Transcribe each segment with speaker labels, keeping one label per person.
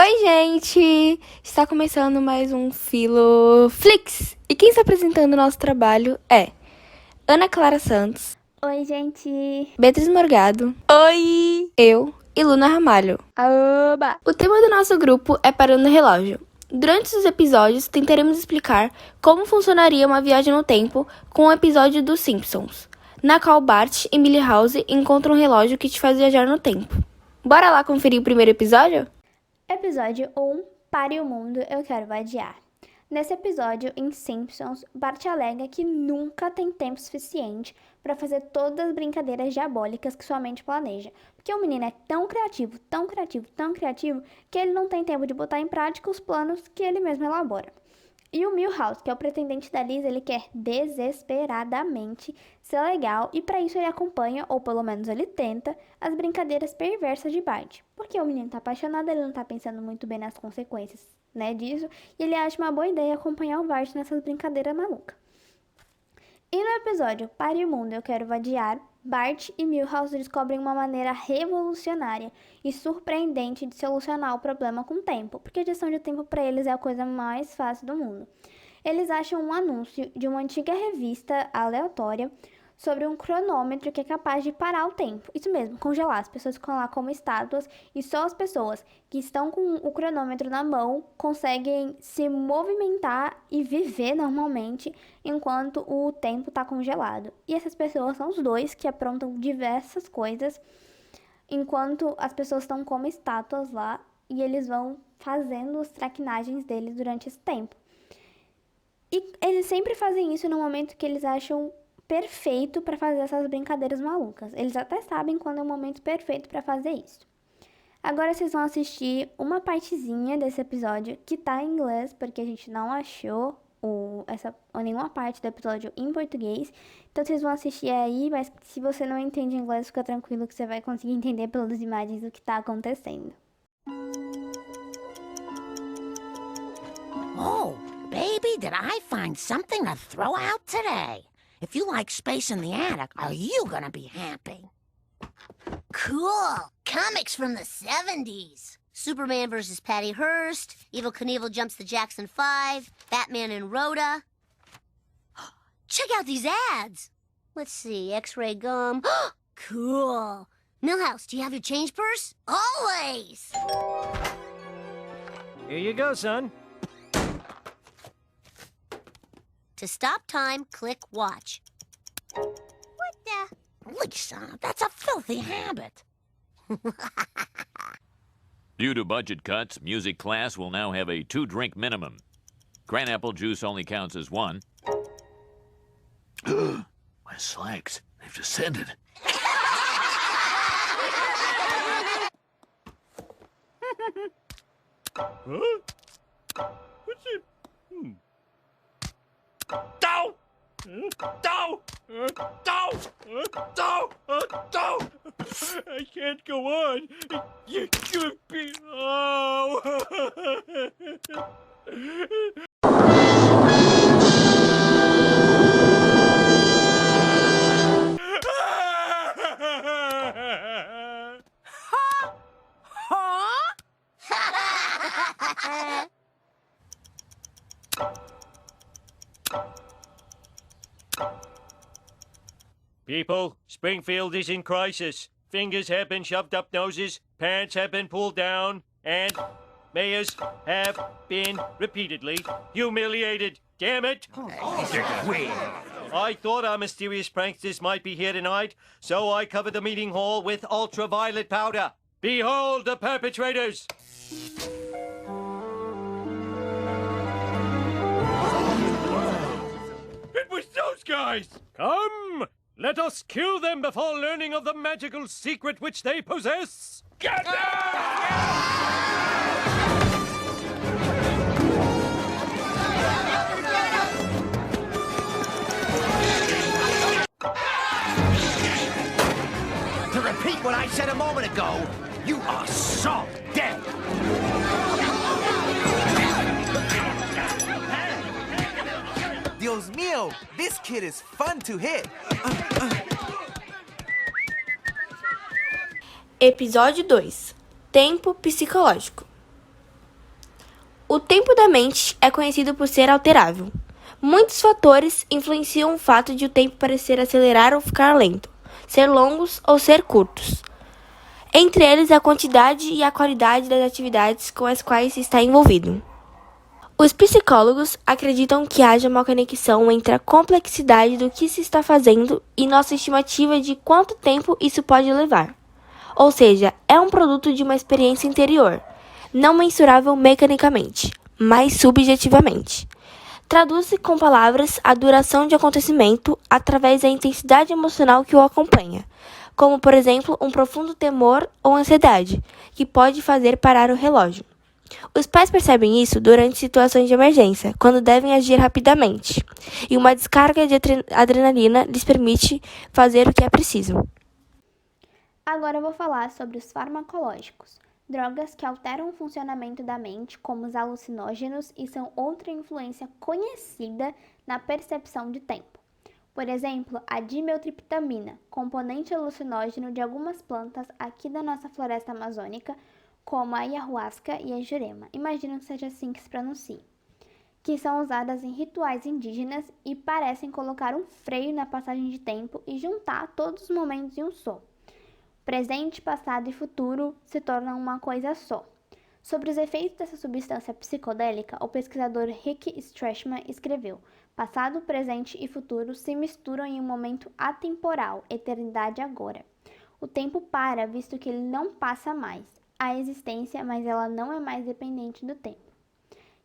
Speaker 1: Oi, gente! Está começando mais um Filoflix. E quem está apresentando o nosso trabalho é Ana Clara Santos.
Speaker 2: Oi, gente!
Speaker 1: Beatriz Morgado. Oi! Eu e Luna Ramalho.
Speaker 2: Oba!
Speaker 1: O tema do nosso grupo é Parando o Relógio. Durante os episódios, tentaremos explicar como funcionaria uma viagem no tempo com um episódio dos Simpsons, na qual Bart e Milhouse encontram um relógio que te faz viajar no tempo. Bora lá conferir o primeiro episódio?
Speaker 2: Episódio 1, Pare o Mundo, Eu Quero Vadiar. Nesse episódio, em Simpsons, Bart alega que nunca tem tempo suficiente para fazer todas as brincadeiras diabólicas que sua mente planeja. Porque o menino é tão criativo, que ele não tem tempo de botar em prática os planos que ele mesmo elabora. E o Milhouse, que é o pretendente da Liz, ele quer desesperadamente ser legal e para isso ele acompanha, ou pelo menos ele tenta, as brincadeiras perversas de Bart. Porque o menino tá apaixonado, ele não tá pensando muito bem nas consequências, né, disso, e ele acha uma boa ideia acompanhar o Bart nessas brincadeiras malucas. E no episódio Pare o Mundo, Eu Quero Vadiar, Bart e Milhouse descobrem uma maneira revolucionária e surpreendente de solucionar o problema com o tempo, porque a gestão de tempo para eles é a coisa mais fácil do mundo. Eles acham um anúncio de uma antiga revista aleatória sobre um cronômetro que é capaz de parar o tempo. Isso mesmo, congelar. As pessoas ficam lá como estátuas e só as pessoas que estão com o cronômetro na mão conseguem se movimentar e viver normalmente enquanto o tempo está congelado. E essas pessoas são os dois que aprontam diversas coisas enquanto as pessoas estão como estátuas lá e eles vão fazendo as traquinagens deles durante esse tempo. E eles sempre fazem isso no momento que eles acham perfeito para fazer essas brincadeiras malucas. Eles até sabem quando é o momento perfeito para fazer isso. Agora vocês vão assistir uma partezinha desse episódio que tá em inglês, porque a gente não achou nenhuma parte do episódio em português. Então vocês vão assistir aí, mas se você não entende inglês, fica tranquilo que você vai conseguir entender pelas imagens o que tá acontecendo.
Speaker 3: Oh, baby, did I find something to throw out today? If you like space in the attic, are you gonna be happy?
Speaker 4: Cool! Comics from the 70s. Superman versus Patty Hearst, Evel Knievel jumps the Jackson 5, Batman and Rhoda. Check out these ads! Let's see, X-ray gum. Cool! Milhouse, do you have your change purse? Always!
Speaker 5: Here you go, son.
Speaker 4: To stop time, click watch. What the?
Speaker 3: Lisa, that's a filthy habit.
Speaker 6: Due to budget cuts, music class will now have a 2-drink minimum. Cranapple juice only counts as 1.
Speaker 7: My slacks, they've descended.
Speaker 5: Huh? What's it? Dow! Dow! Dow! Dow! Dow! I can't go on. You should be. Oh! People, Springfield is in crisis. Fingers have been shoved up noses, pants have been pulled down, and mayors have been repeatedly humiliated. Damn it! I thought our mysterious pranksters might be here tonight, so I covered the meeting hall with ultraviolet powder. Behold the perpetrators! It was those guys! Come! Let us kill them before learning of the magical secret which they possess! Get
Speaker 7: To repeat what I said a moment ago, you are so dead.
Speaker 8: Dios mío, this kid is fun to hit.
Speaker 1: Episódio 2. Tempo psicológico. O tempo da mente é conhecido por ser alterável. Muitos fatores influenciam o fato de o tempo parecer acelerar ou ficar lento, ser longos ou ser curtos. Entre eles, a quantidade e a qualidade das atividades com as quais está envolvido. Os psicólogos acreditam que haja uma conexão entre a complexidade do que se está fazendo e nossa estimativa de quanto tempo isso pode levar. Ou seja, é um produto de uma experiência interior, não mensurável mecanicamente, mas subjetivamente. Traduz-se com palavras a duração de acontecimento através da intensidade emocional que o acompanha, como, por exemplo, um profundo temor ou ansiedade, que pode fazer parar o relógio. Os pais percebem isso durante situações de emergência, quando devem agir rapidamente, e uma descarga de adrenalina lhes permite fazer o que é preciso.
Speaker 2: Agora eu vou falar sobre os farmacológicos, drogas que alteram o funcionamento da mente, como os alucinógenos, e são outra influência conhecida na percepção de tempo. Por exemplo, a dimetiltriptamina, componente alucinógeno de algumas plantas aqui da nossa floresta amazônica, como a ayahuasca e a jurema, imagino que seja assim que se pronuncia, que são usadas em rituais indígenas e parecem colocar um freio na passagem de tempo e juntar todos os momentos em um só. Presente, passado e futuro se tornam uma coisa só. Sobre os efeitos dessa substância psicodélica, o pesquisador Rick Stresemann escreveu: passado, presente e futuro se misturam em um momento atemporal, eternidade agora. O tempo para, visto que ele não passa mais. Há existência, mas ela não é mais dependente do tempo.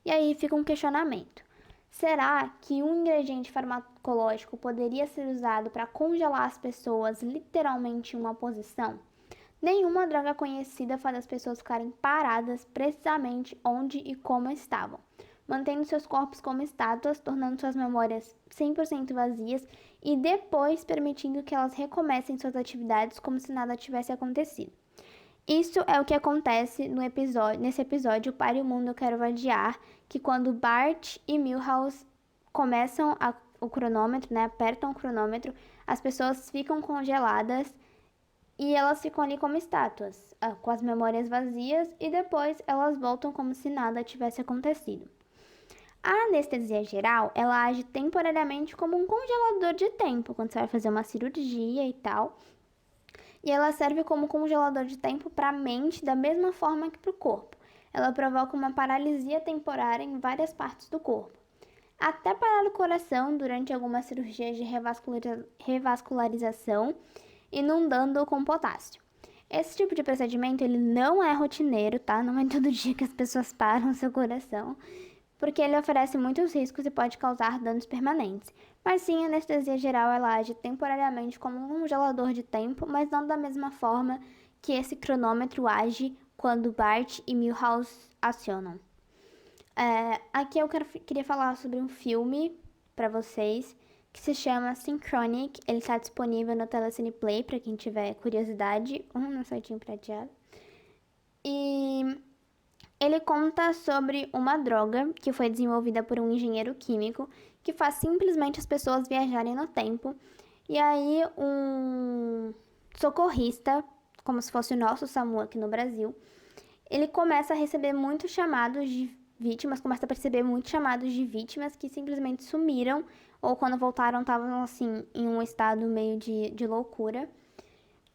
Speaker 2: E aí fica um questionamento. Será que um ingrediente farmacológico poderia ser usado para congelar as pessoas literalmente em uma posição? Nenhuma droga conhecida faz as pessoas ficarem paradas precisamente onde e como estavam, mantendo seus corpos como estátuas, tornando suas memórias 100% vazias e depois permitindo que elas recomecem suas atividades como se nada tivesse acontecido. Isso é o que acontece nesse episódio Pare o Mundo, Eu Quero Vadiar, que quando Bart e Milhouse começam o cronômetro, apertam o cronômetro, as pessoas ficam congeladas e elas ficam ali como estátuas, com as memórias vazias, e depois elas voltam como se nada tivesse acontecido. A anestesia geral, ela age temporariamente como um congelador de tempo, quando você vai fazer uma cirurgia e tal. E ela serve como congelador de tempo para a mente da mesma forma que para o corpo. Ela provoca uma paralisia temporária em várias partes do corpo. Até parar o coração durante algumas cirurgias de revascularização, inundando-o com potássio. Esse tipo de procedimento ele não é rotineiro, tá? Não é todo dia que as pessoas param seu coração, porque ele oferece muitos riscos e pode causar danos permanentes. Mas sim, a anestesia geral ela age temporariamente como um congelador de tempo, mas não da mesma forma que esse cronômetro age quando Bart e Milhouse acionam. Aqui eu queria falar sobre um filme para vocês que se chama Synchronic. Ele está disponível no Telecine Play para quem tiver curiosidade, no sitinho prateado. E ele conta sobre uma droga que foi desenvolvida por um engenheiro químico que faz simplesmente as pessoas viajarem no tempo. E aí um socorrista, como se fosse o nosso SAMU aqui no Brasil, ele começa a receber muitos chamados de vítimas, começa a perceber muitos chamados de vítimas que simplesmente sumiram ou quando voltaram estavam assim em um estado meio de loucura.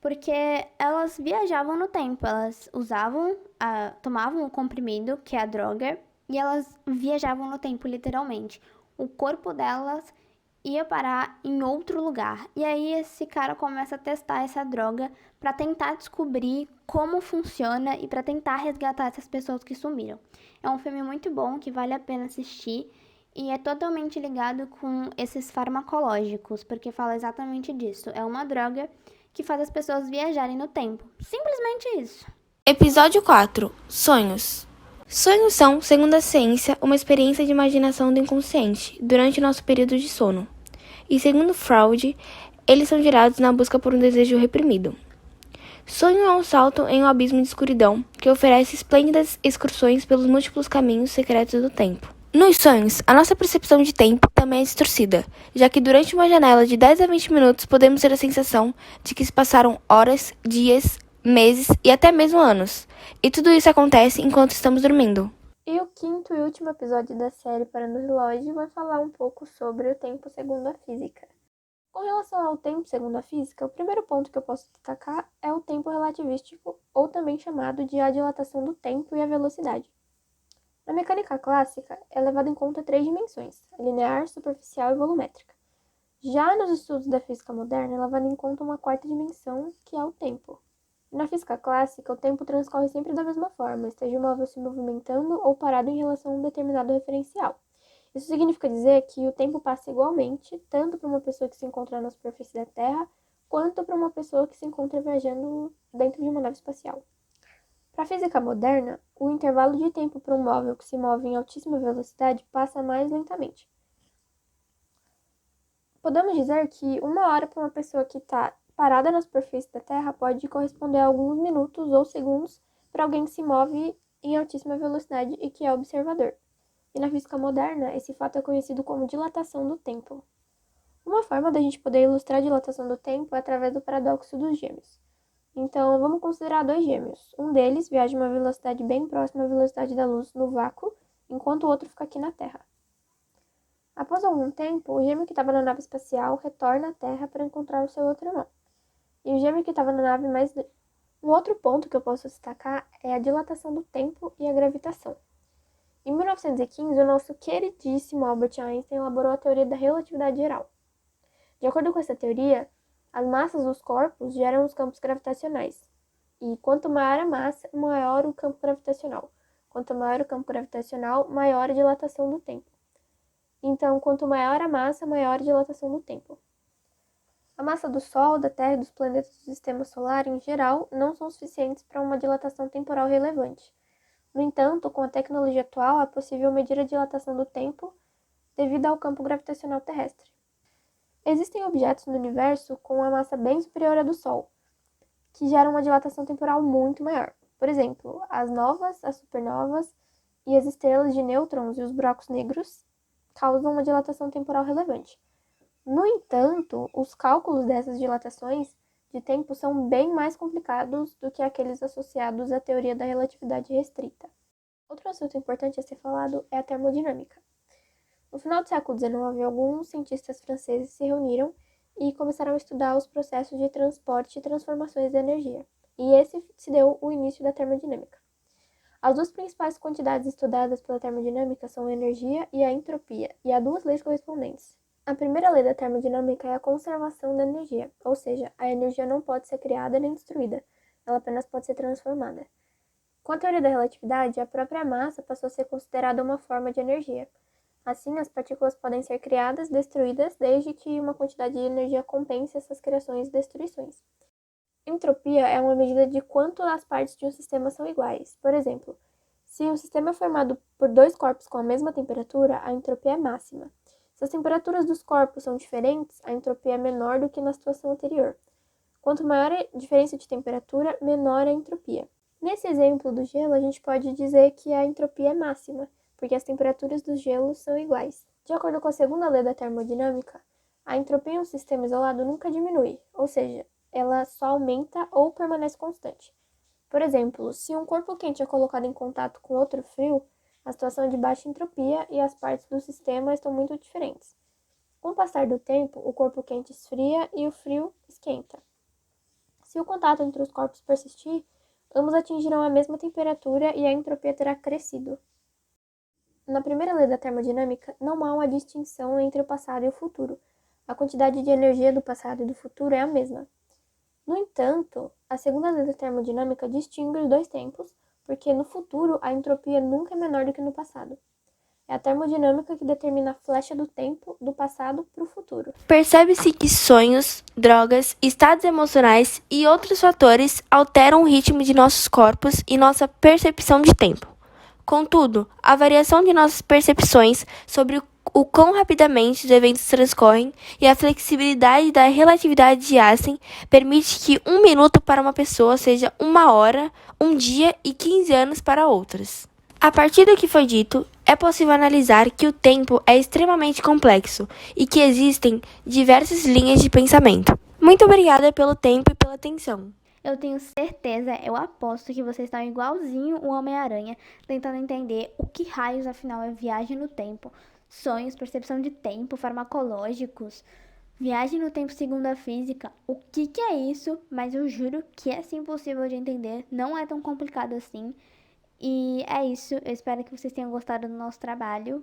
Speaker 2: Porque elas viajavam no tempo, elas tomavam o comprimido, que é a droga, e elas viajavam no tempo, literalmente. O corpo delas ia parar em outro lugar. E aí esse cara começa a testar essa droga para tentar descobrir como funciona e para tentar resgatar essas pessoas que sumiram. É um filme muito bom, que vale a pena assistir, e é totalmente ligado com esses farmacológicos, porque fala exatamente disso. É uma droga que faz as pessoas viajarem no tempo. Simplesmente isso.
Speaker 1: Episódio 4. Sonhos. Sonhos são, segundo a ciência, uma experiência de imaginação do inconsciente durante o nosso período de sono. E segundo Freud, eles são gerados na busca por um desejo reprimido. Sonho é um salto em um abismo de escuridão que oferece esplêndidas excursões pelos múltiplos caminhos secretos do tempo. Nos sonhos, a nossa percepção de tempo também é distorcida, já que durante uma janela de 10 a 20 minutos podemos ter a sensação de que se passaram horas, dias, meses e até mesmo anos. E tudo isso acontece enquanto estamos dormindo.
Speaker 2: E o quinto e último episódio da série Parando o Relógio vai falar um pouco sobre o tempo segundo a física. Com relação ao tempo segundo a física, o primeiro ponto que eu posso destacar é o tempo relativístico, ou também chamado de a dilatação do tempo e a velocidade. Na mecânica clássica, é levado em conta 3 dimensões, a linear, superficial e volumétrica. Já nos estudos da física moderna, é levado em conta uma 4ª dimensão, que é o tempo. Na física clássica, o tempo transcorre sempre da mesma forma, esteja o móvel se movimentando ou parado em relação a um determinado referencial. Isso significa dizer que o tempo passa igualmente, tanto para uma pessoa que se encontra na superfície da Terra, quanto para uma pessoa que se encontra viajando dentro de uma nave espacial. Para a física moderna, o intervalo de tempo para um móvel que se move em altíssima velocidade passa mais lentamente. Podemos dizer que 1 hora para uma pessoa que está parada na superfície da Terra pode corresponder a alguns minutos ou segundos para alguém que se move em altíssima velocidade e que é observador. E na física moderna, esse fato é conhecido como dilatação do tempo. Uma forma da gente poder ilustrar a dilatação do tempo é através do paradoxo dos gêmeos. Então, vamos considerar 2 gêmeos. Um deles viaja a uma velocidade bem próxima à velocidade da luz no vácuo, enquanto o outro fica aqui na Terra. Após algum tempo, o gêmeo que estava na nave espacial retorna à Terra para encontrar o seu outro irmão. E o gêmeo que estava na nave mais... Um outro ponto que eu posso destacar é a dilatação do tempo e a gravitação. Em 1915, o nosso queridíssimo Albert Einstein elaborou a teoria da relatividade geral. De acordo com essa teoria, as massas dos corpos geram os campos gravitacionais. E quanto maior a massa, maior o campo gravitacional. Quanto maior o campo gravitacional, maior a dilatação do tempo. Então, quanto maior a massa, maior a dilatação do tempo. A massa do Sol, da Terra e dos planetas do Sistema Solar, em geral, não são suficientes para uma dilatação temporal relevante. No entanto, com a tecnologia atual, é possível medir a dilatação do tempo devido ao campo gravitacional terrestre. Existem objetos no universo com uma massa bem superior à do Sol, que geram uma dilatação temporal muito maior. Por exemplo, as novas, as supernovas e as estrelas de nêutrons e os buracos negros causam uma dilatação temporal relevante. No entanto, os cálculos dessas dilatações de tempo são bem mais complicados do que aqueles associados à teoria da relatividade restrita. Outro assunto importante a ser falado é a termodinâmica. No final do século XIX, alguns cientistas franceses se reuniram e começaram a estudar os processos de transporte e transformações de energia. E esse se deu o início da termodinâmica. As 2 principais quantidades estudadas pela termodinâmica são a energia e a entropia, e há 2 leis correspondentes. A primeira lei da termodinâmica é a conservação da energia, ou seja, a energia não pode ser criada nem destruída, ela apenas pode ser transformada. Com a teoria da relatividade, a própria massa passou a ser considerada uma forma de energia. Assim, as partículas podem ser criadas, destruídas, desde que uma quantidade de energia compense essas criações e destruições. Entropia é uma medida de quanto as partes de um sistema são iguais. Por exemplo, se um sistema é formado por 2 corpos com a mesma temperatura, a entropia é máxima. Se as temperaturas dos corpos são diferentes, a entropia é menor do que na situação anterior. Quanto maior a diferença de temperatura, menor a entropia. Nesse exemplo do gelo, a gente pode dizer que a entropia é máxima, porque as temperaturas dos gelos são iguais. De acordo com a segunda lei da termodinâmica, a entropia em um sistema isolado nunca diminui, ou seja, ela só aumenta ou permanece constante. Por exemplo, se um corpo quente é colocado em contato com outro frio, a situação é de baixa entropia e as partes do sistema estão muito diferentes. Com o passar do tempo, o corpo quente esfria e o frio esquenta. Se o contato entre os corpos persistir, ambos atingirão a mesma temperatura e a entropia terá crescido. Na primeira lei da termodinâmica, não há uma distinção entre o passado e o futuro. A quantidade de energia do passado e do futuro é a mesma. No entanto, a segunda lei da termodinâmica distingue os 2 tempos, porque no futuro a entropia nunca é menor do que no passado. É a termodinâmica que determina a flecha do tempo do passado para o futuro.
Speaker 1: Percebe-se que sonhos, drogas, estados emocionais e outros fatores alteram o ritmo de nossos corpos e nossa percepção de tempo. Contudo, a variação de nossas percepções sobre o quão rapidamente os eventos transcorrem e a flexibilidade da relatividade de Einstein permite que 1 minuto para uma pessoa seja 1 hora, 1 dia e 15 anos para outras. A partir do que foi dito, é possível analisar que o tempo é extremamente complexo e que existem diversas linhas de pensamento. Muito obrigada pelo tempo e pela atenção.
Speaker 2: Eu tenho certeza, eu aposto que vocês estão igualzinho o Homem-Aranha, tentando entender o que raios afinal é viagem no tempo. Sonhos, percepção de tempo, farmacológicos, viagem no tempo segundo a física. O que é isso? Mas eu juro que é sim possível de entender, não é tão complicado assim. E é isso, eu espero que vocês tenham gostado do nosso trabalho.